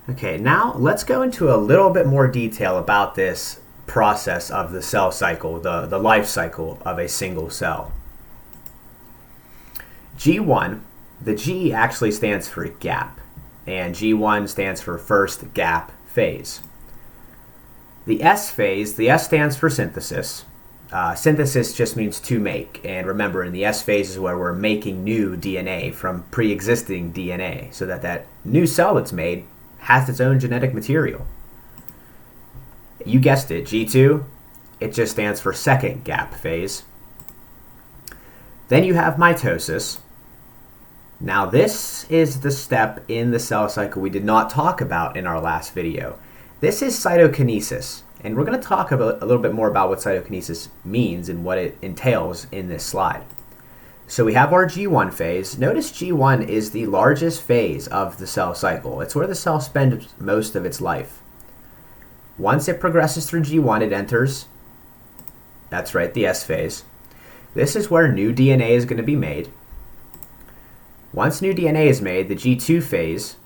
Okay, now let's go into a little bit more detail about this process of the cell cycle, the life cycle of a single cell. G1, the G actually stands for gap, and G1 stands for first gap phase. The S phase, the S stands for synthesis. Synthesis just means to make, and remember, in the S phase is where we're making new DNA from pre-existing DNA, so that new cell that's made has its own genetic material. You guessed it, G2, it just stands for second gap phase. Then you have mitosis. Now this is the step in the cell cycle we did not talk about in our last video. This is cytokinesis, and we're going to talk a little bit more about what cytokinesis means and what it entails in this slide. So we have our G1 phase. Notice G1 is the largest phase of the cell cycle. It's where the cell spends most of its life. Once it progresses through G1, it enters, that's right, the S phase. This is where new DNA is going to be made. Once new DNA is made, the G2 phase,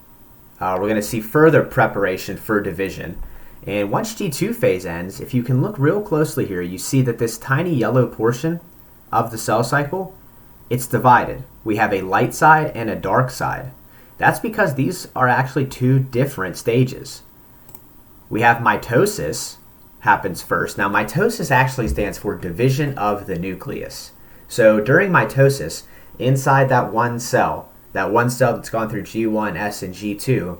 we're going to see further preparation for division. And once G2 phase ends, if you can look real closely here, you see that this tiny yellow portion of the cell cycle, it's divided. We have a light side and a dark side. That's because these are actually two different stages. We have mitosis happens first. Now mitosis actually stands for division of the nucleus. So during mitosis, inside that one cell that's gone through G1, S, and G2,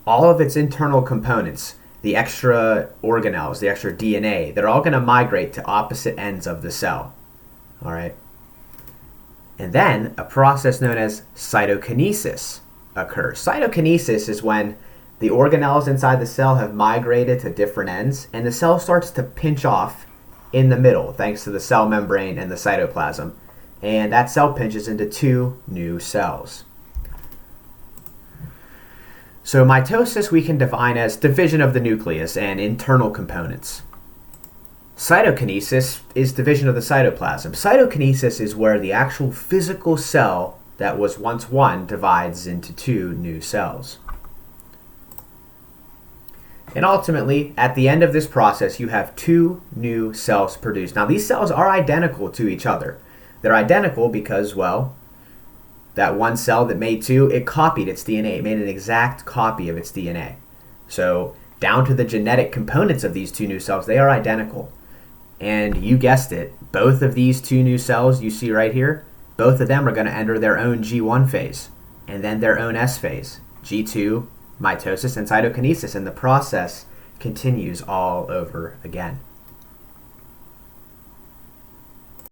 all of its internal components, the extra organelles, the extra DNA, they're all going to migrate to opposite ends of the cell. All right. And then a process known as cytokinesis occurs. Cytokinesis is when the organelles inside the cell have migrated to different ends, and the cell starts to pinch off in the middle thanks to the cell membrane and the cytoplasm. And that cell pinches into two new cells. So mitosis we can define as division of the nucleus and internal components. Cytokinesis is division of the cytoplasm. Cytokinesis is where the actual physical cell that was once one divides into two new cells. And ultimately, at the end of this process, you have two new cells produced. Now, these cells are identical to each other. They're identical because, well, that one cell that made two, it copied its DNA. It made an exact copy of its DNA. So down to the genetic components of these two new cells, they are identical. And you guessed it, both of these two new cells you see right here, both of them are going to enter their own G1 phase and then their own S phase, G2, mitosis, and cytokinesis, and the process continues all over again.